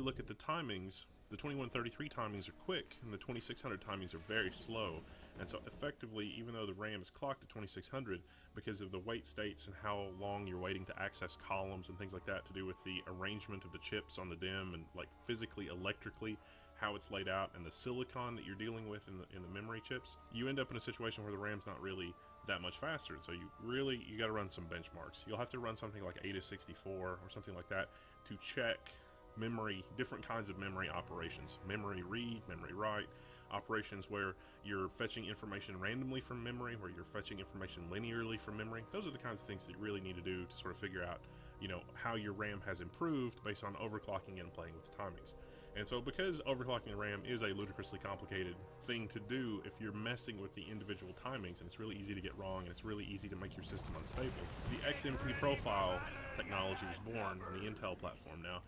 look at the timings, the 2133 timings are quick and the 2600 timings are very slow. And so effectively, even though the RAM is clocked at 2600, because of the wait states and how long you're waiting to access columns and things like that to do with the arrangement of the chips on the DIMM and like physically, electrically, how it's laid out and the silicon that you're dealing with in the memory chips, you end up in a situation where the RAM's not really that much faster. So you got to run some benchmarks. You'll have to run something like AIDA64 or something like that to check memory, different kinds of memory operations, memory read, memory write, operations where you're fetching information randomly from memory, where you're fetching information linearly from memory. Those are the kinds of things that you really need to do to sort of figure out, how your RAM has improved based on overclocking and playing with the timings. And so because overclocking the RAM is a ludicrously complicated thing to do if you're messing with the individual timings, and it's really easy to get wrong and it's really easy to make your system unstable, the XMP profile technology was born on the Intel platform. Now,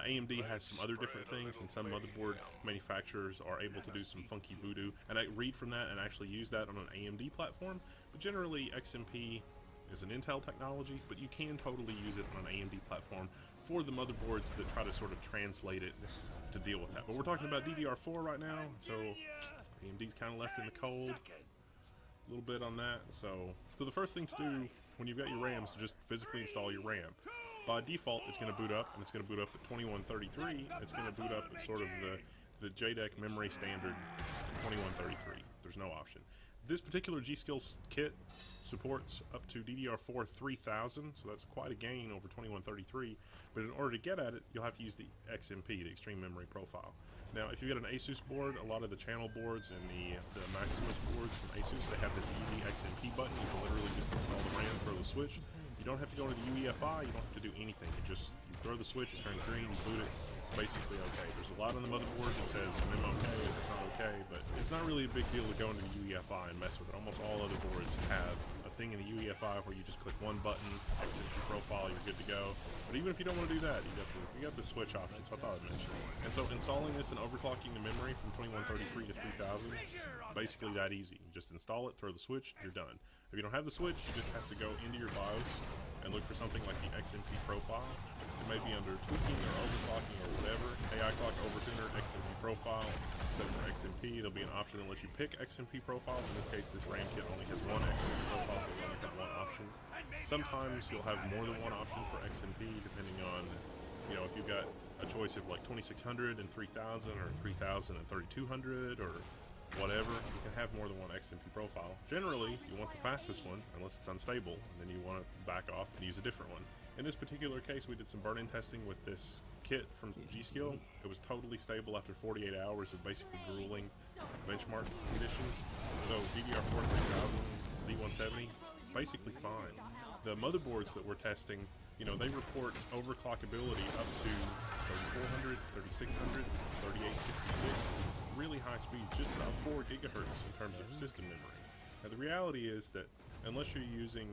AMD has some other different things, and some motherboard manufacturers are able to do some funky voodoo, and I read from that and actually use that on an AMD platform. But generally, XMP is an Intel technology, but you can totally use it on an AMD platform for the motherboards that try to sort of translate it to deal with that. But we're talking about DDR4 right now, so AMD's kind of left in the cold a little bit on that. So the first thing to do when you've got your RAM is to just physically install your RAM. By default, it's going to boot up, and it's going to boot up at 2133. It's going to boot up at sort of the JEDEC memory standard 2133. There's no option. This particular G.Skill kit supports up to DDR4 3000, so that's quite a gain over 2133, but in order to get at it, you'll have to use the XMP, the Extreme Memory Profile. Now, if you've got an ASUS board, a lot of the channel boards and the Maximus boards from ASUS, they have this easy XMP button. You can literally just install the RAM, throw the switch. You don't have to go to the UEFI, you don't have to do anything. You throw the switch, it turns green, you boot it, basically okay. There's a lot on the motherboard that says MMOK and it's not okay, but it's not really a big deal to go into the UEFI and mess with it. Almost all other boards have a thing in the UEFI where you just click one button, exit your profile, you're good to go. But even if you don't want to do that, you got the switch option, so I thought I'd mention it. And so installing this and overclocking the memory from 2133 to 3000, basically that easy. You just install it, throw the switch, you're done. If you don't have the switch, you just have to go into your BIOS and look for something like the XMP profile. It may be under tweaking or overclocking or whatever. AI clock overtuner XMP profile. Set for XMP, there'll be an option that lets you pick XMP profile. In this case, this RAM kit only has one XMP profile, so you only have one option. Sometimes you'll have more than one option for XMP, depending on, if you've got a choice of like 2600 and 3000 or 3000 and 3200 or whatever, you can have more than one XMP profile. Generally, you want the fastest one, unless it's unstable, and then you want to back off and use a different one. In this particular case, we did some burn-in testing with this kit from G.Skill. It was totally stable after 48 hours of basically grueling benchmark conditions. So DDR4 3000, Z170, basically fine. The motherboards that we're testing, they report overclockability up to 3400, 3600, 3866, really high speeds, just about 4 gigahertz in terms of system memory. Now the reality is that unless you're using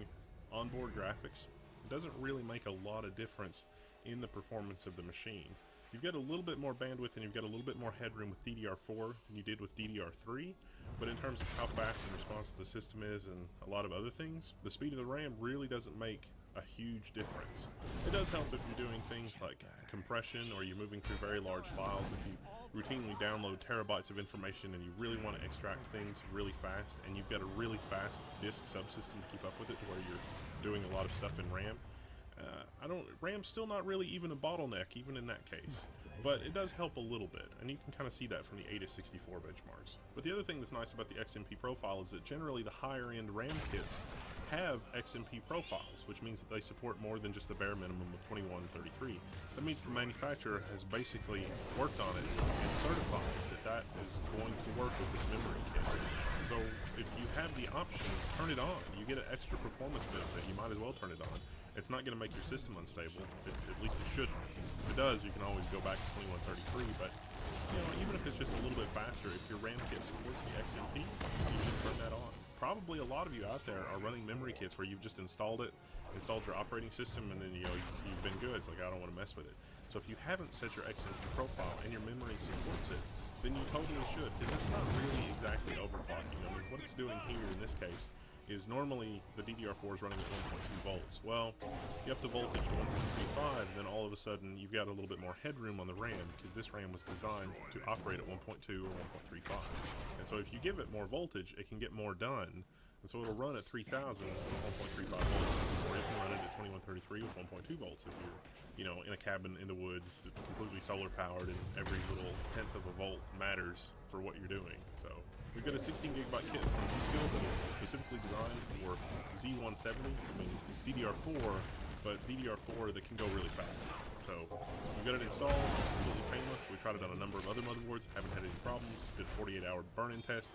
onboard graphics, it doesn't really make a lot of difference in the performance of the machine. You've got a little bit more bandwidth and you've got a little bit more headroom with DDR4 than you did with DDR3, but in terms of how fast and responsive the system is and a lot of other things, the speed of the RAM really doesn't make a huge difference. It does help if you're doing things like compression or you're moving through very large files. If you routinely download terabytes of information and you really want to extract things really fast and you've got a really fast disk subsystem to keep up with it to where you're doing a lot of stuff in RAM, RAM's still not really even a bottleneck, even in that case. But it does help a little bit, and you can kind of see that from the AIDA64 benchmarks. But the other thing that's nice about the XMP profile is that generally the higher-end RAM kits have XMP profiles, which means that they support more than just the bare minimum of 2133. That means the manufacturer has basically worked on it and certified that that is going to work with this memory kit. So if you have the option, turn it on. You get an extra performance benefit. You might as well turn it on. It's not going to make your system unstable. At least it shouldn't. If it does, you can always go back to 2133. But even if it's just a little bit faster, if your RAM kit supports the XMP, you should turn that on. Probably a lot of you out there are running memory kits where you've just installed your operating system, and then you've been good. It's like, I don't want to mess with it. So if you haven't set your XMP profile and your memory supports it, then you totally should, because it's not really exactly overclocking. I mean, what it's doing here in this case is normally the DDR4 is running at 1.2 volts. Well, you up the voltage to 1.35, then all of a sudden you've got a little bit more headroom on the RAM, because this RAM was designed to operate at 1.2 or 1.35. And so if you give it more voltage, it can get more done. And so it'll run at 3000 with 1.35 volts, or it can run it at 2133 with 1.2 volts if you're, you know, in a cabin in the woods that's completely solar powered and every little tenth of a volt matters for what you're doing. So we've got a 16 gigabyte kit from G-Skill that is specifically designed for Z170. I mean, it's DDR4, but DDR4 that can go really fast. So we've got it installed, it's completely painless. We tried it on a number of other motherboards, haven't had any problems, did a 48-hour burn-in test.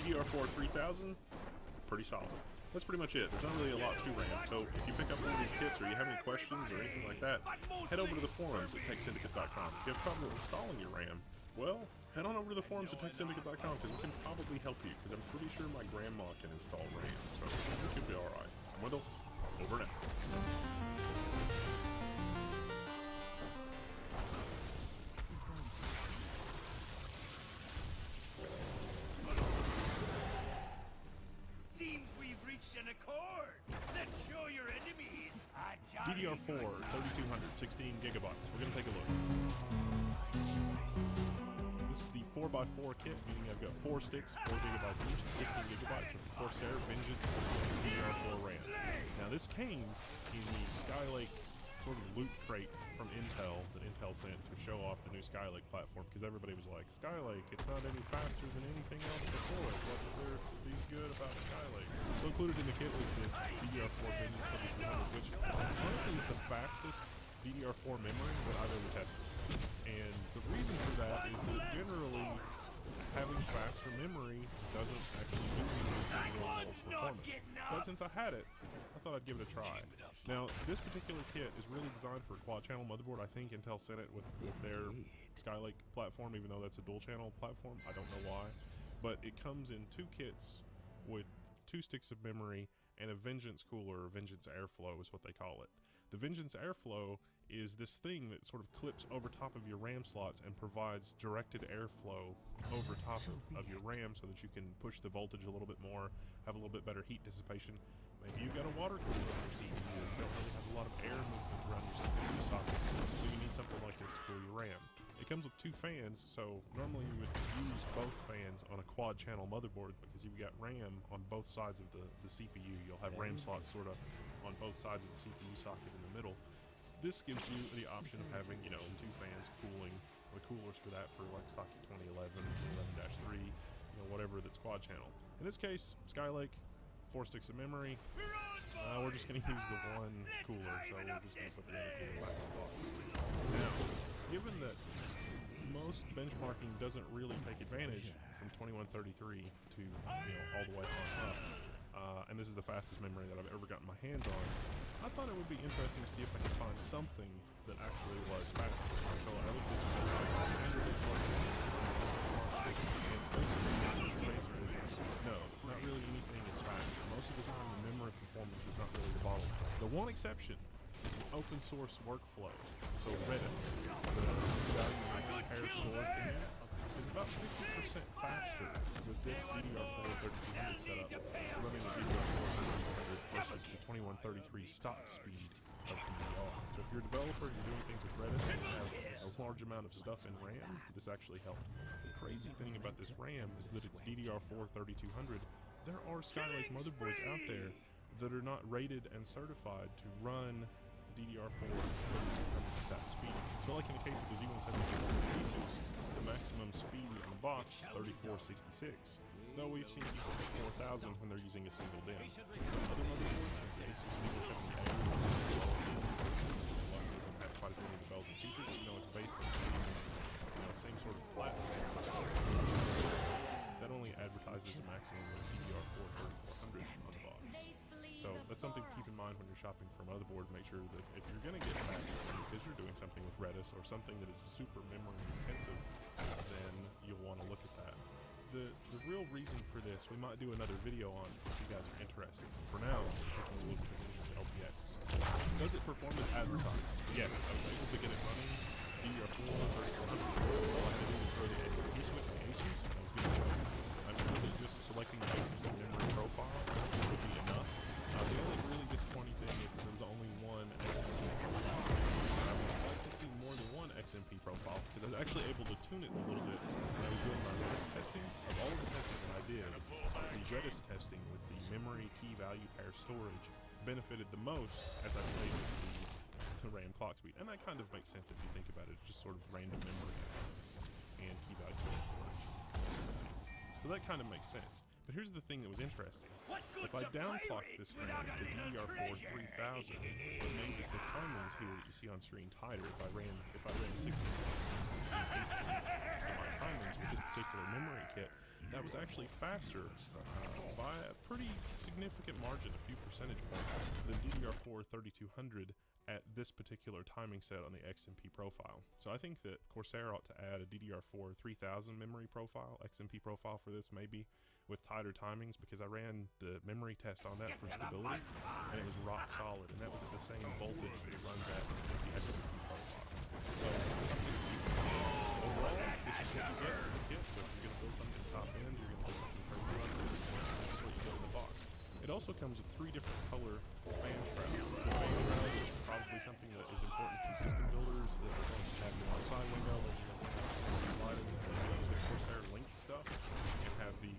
DDR4 3000, pretty solid. That's pretty much it. There's not really a lot to RAM. So if you pick up one of these kits or you have any questions or anything like that, head over to the forums at techsyndicate.com. If you have trouble installing your RAM, well, head on over to the forums at techsyndicate.com because we can probably help you, because I'm pretty sure my grandma can install RAM. So this could be alright. I'm Wendell. Over now. Seems we've reached an accord. Let's show your enemies a DDR4 3200, 16 gigabytes. We're gonna take a look. This is the 4x4 kit, meaning I've got 4 sticks, 4 gigabytes each, 16 gigabytes of Corsair Vengeance DDR4 RAM. Now this came in the Skylake sort of loot crate from Intel that Intel sent to show off the new Skylake platform, because everybody was like, Skylake, it's not any faster than anything else before it. What's there to be good about Skylake? So included in the kit was this DDR4 Vengeance 3200, which honestly is the fastest DDR4 memory that I've ever tested. And the reason for that is that generally having faster memory doesn't actually do anything for real world performance. But since I had it, I thought I'd give it a try. Now, this particular kit is really designed for a quad-channel motherboard. I think Intel sent it with their Skylake platform, even though that's a dual-channel platform. I don't know why. But it comes in 2 kits with 2 sticks of memory and a Vengeance cooler, or Vengeance Airflow is what they call it. The Vengeance Airflow is this thing that sort of clips over top of your RAM slots and provides directed airflow over top of your RAM so that you can push the voltage a little bit more, have a little bit better heat dissipation. Maybe you've got a water cooler on your CPU, you don't really have a lot of air movement around your CPU socket, so you need something like this to cool your RAM. It comes with 2 fans, so normally you would use both fans on a quad channel motherboard because you've got RAM on both sides of the CPU. You'll have RAM slots sort of on both sides of the CPU socket in the middle. This gives you the option of having, you know, 2 fans cooling. The coolers for that for like socket 2011, 11-3, you know, whatever that's quad channel. In this case, Skylake, 4 sticks of memory. We're just going to use the 1 cooler, so we're just going to put the other cooler back in the box. Now, given that most benchmarking doesn't really take advantage from 2133 to, you know, all the way on up, and this is the fastest memory that I've ever gotten my hands on, I thought it would be interesting to see if I could find something that actually was faster. So I looked at standard benchmarking, and basically the answer is no, not really anything is faster. Most of the time the memory performance is not really the bottleneck. The one exception is an open source workflow. So Redis, the value memory pair stored in it, is about 50% faster with this DDR4 3200 setup running the DDR4 3200 versus the 2133 stock speed of DDR. So if you're a developer and you're doing things with Redis and you have a large amount of stuff in RAM, this actually helped. The crazy thing about this RAM is that it's DDR4 3200. There are Skylake motherboards out there that are not rated and certified to run DDR4 at that speed. So like in the case of the Z170 Asus, the maximum speed on the box, 3466. Though we've seen people hit 4000 when they're using a single DIMM. Other motherboards, like the Asus Z170A, doesn't have quite as many of the bells and features, even though it's based on the same sort of platform. That only advertises a maximum of DDR4 3400 on the box. So that's something to keep in mind when you're shopping for a motherboard. Make sure that if you're going to get faster because you're doing something with Redis or something that is super memory intensive, then you'll want to look at that. The real reason for this, we might do another video on if you guys are interested. For now, we're taking a look at the Vengeance LPX. Does it perform as advertised? Yes, I was able to get it running DDR4 3400. All I had to do was throw the XP switch on the Asus, and I was good to go. I'm really just selecting the Asus memory profile with the actually able to tune it a little bit when I was doing my Redis testing. Of all of the testing that I did, the Redis testing with the memory key value pair storage benefited the most as I played with the RAM clock speed. And that kind of makes sense if you think about it. It's just sort of random memory access and key value pair storage. So that kind of makes sense. But here's the thing that was interesting. If I downclocked this RAM to DDR4 3000, it made the timings here that you see on screen tighter. If I ran 16 my timings with this particular memory kit, that was actually faster by a pretty significant margin, a few percentage points, than DDR4 3200 at this particular timing set on the XMP profile. So I think that Corsair ought to add a DDR4 3000 memory profile, XMP profile for this maybe, with tighter timings, because I ran the memory test on that for stability, and it was rock solid, and that was at the same voltage that it runs at with the XMP profile. So something to keep in mind. Overall, this is what you get in the kit, so if you're going to build something top end, you're going to build something crazy like this, that's what you get in the box. It also comes with 3 different color fan shrouds. The fan shrouds is probably something that is important to system builders that want to have the side window, or lighting, use the Corsair Link stuff, and have the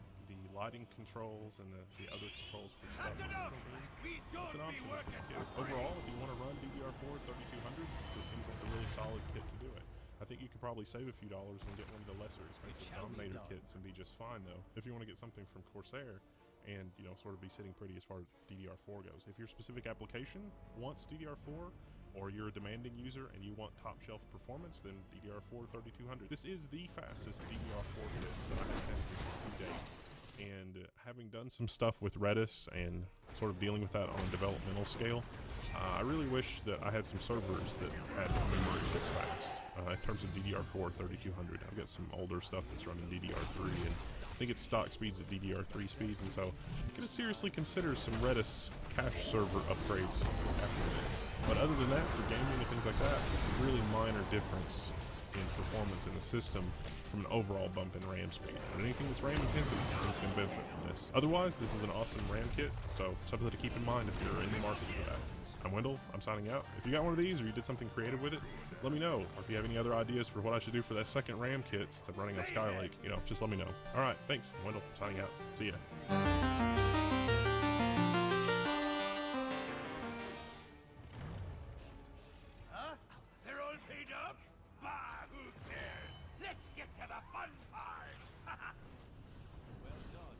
lighting controls and the other controls for stuff. It's an option with this kit. Overall, if you want to run DDR4 3200, this seems like a really solid kit to do it. I think you could probably save a few dollars and get one of the lesser expensive Dominator kits and be just fine, though. If you want to get something from Corsair and, you know, sort of be sitting pretty as far as DDR4 goes. If your specific application wants DDR4, or you're a demanding user and you want top shelf performance, then DDR4 3200. This is the fastest DDR4 kit that I have tested to date. And having done some stuff with Redis and sort of dealing with that on a developmental scale, I really wish that I had some servers that had memory this fast. In terms of DDR4 3200, I've got some older stuff that's running DDR3, and I think it's stock speeds at DDR3 speeds, and so I'm going to seriously consider some Redis cache server upgrades after this. But other than that, for gaming and things like that, it's a really minor difference in performance in the system from an overall bump in RAM speed. And anything that's RAM intensive is going to benefit from this. Otherwise, this is an awesome RAM kit, so something to keep in mind if you're in the market for that. I'm Wendell, I'm signing out. If you got one of these or you did something creative with it, let me know. Or if you have any other ideas for what I should do for that second RAM kit since I'm running on Skylake, you know, just let me know. Alright, thanks. Wendell, signing out. See ya. Huh? They're all paid up? Bah, who cares? Let's get to the fun part! Well done.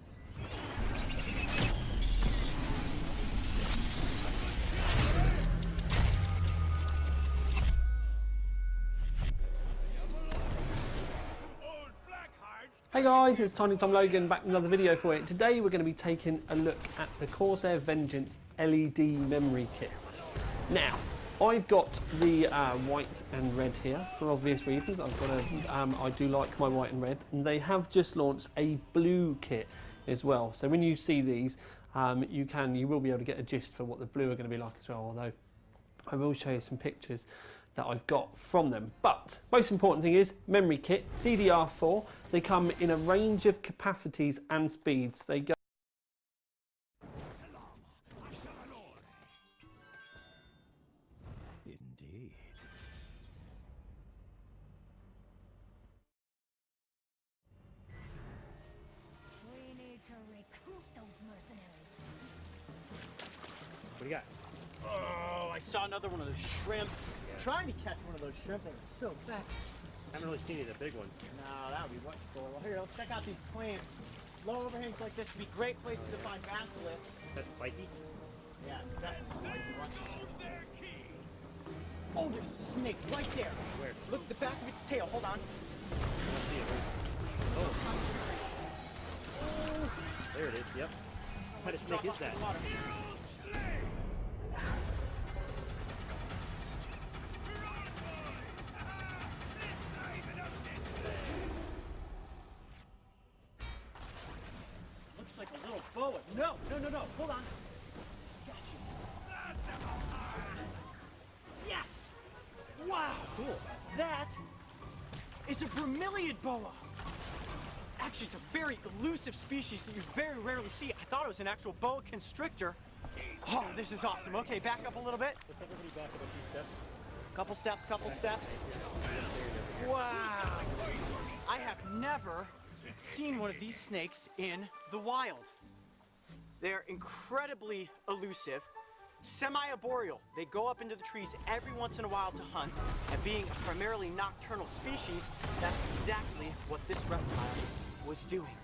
Hey guys, it's Tiny Tom Logan back with another video for you. Today we're going to be taking a look at the Corsair Vengeance LED memory kit. Now, I've got the white and red here for obvious reasons. I've got I do like my white and red, and they have just launched a blue kit as well. So when you see these, you will be able to get a gist for what the blue are going to be like as well. Although I will show you some pictures that I've got from them. But most important thing is memory kit, DDR4. They come in a range of capacities and speeds. They go Indeed. We need to recruit those mercenaries. What do you got? Oh, I saw another one of those shrimp. Trying to catch one of those shrimp, and it's so fat. I haven't really seen any of the big ones. No, that would be much cooler. Well, here, let's check out these plants. Low overhangs like this would be great places to find basilisks. That's spiky. Yeah, it's definitely spiky. Watch this. Use their key. Oh, there's a snake right there. Where? Look at the back of its tail. Hold on. I don't see it. Oh, there it is. Yep. What kind of snake is that? Looks like a little boa. No. Hold on. Got you. Yes. Wow. Cool. That is a bromeliad boa. Actually, it's a very elusive species that you very rarely see. I thought it was an actual boa constrictor. Oh, this is awesome. Okay, back up a little bit. Let's everybody back up a few steps. Couple steps. There you go. Wow! I have never seen one of these snakes in the wild. They're incredibly elusive, semi-arboreal. They go up into the trees every once in a while to hunt, and being a primarily nocturnal species, that's exactly what this reptile was doing.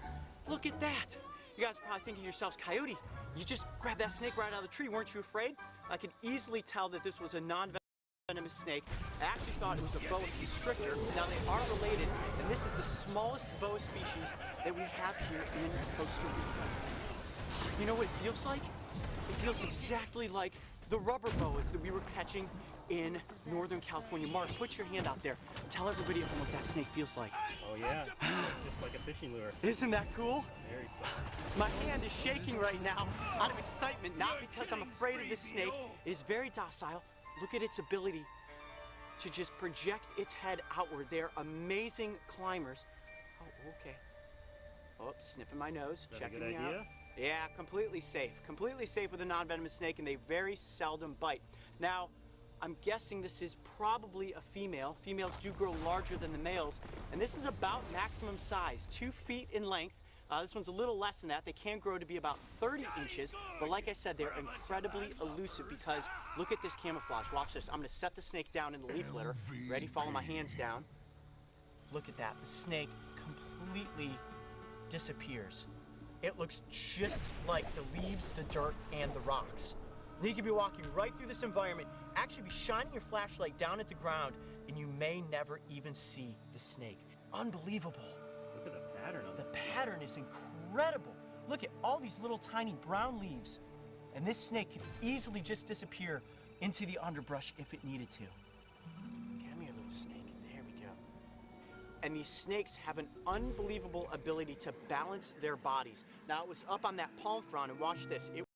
Look at that! You guys are probably thinking to yourselves, Coyote, you just grabbed that snake right out of the tree. Weren't you afraid? I could easily tell that this was a non-venomous snake. I actually thought it was a boa constrictor. Now they are related, and this is the smallest boa species that we have here in Costa Rica. You know what it feels like? It feels exactly like the rubber boas that we were catching in Northern California. Mark, put your hand out there. Tell everybody at home what that snake feels like. Oh yeah, it's just like a fishing lure. Isn't that cool? Very soft. My hand is shaking right now out of excitement, not because I'm afraid of this snake. It is very docile. Look at its ability to just project its head outward. They're amazing climbers. Oh, okay. Oh, sniffing my nose, Is that a checking good me idea? out. Yeah, completely safe. Completely safe with a non-venomous snake, and they very seldom bite. Now, I'm guessing this is probably a female. Females do grow larger than the males, and this is about maximum size, 2 feet in length. This one's a little less than that. They can grow to be about 30 inches, but like I said, they're incredibly elusive because look at this camouflage. Watch this. I'm going to set the snake down in the leaf litter. Ready? Follow my hands down. Look at that. The snake completely disappears. It looks just like the leaves, the dirt, and the rocks. You could be walking right through this environment, actually be shining your flashlight down at the ground, and you may never even see the snake. Unbelievable. Look at the pattern on The it. pattern is incredible. Look at all these little tiny brown leaves. And this snake could easily just disappear into the underbrush if it needed to. Come here, little snake. There we go. And these snakes have an unbelievable ability to balance their bodies. Now, it was up on that palm frond, and watch this.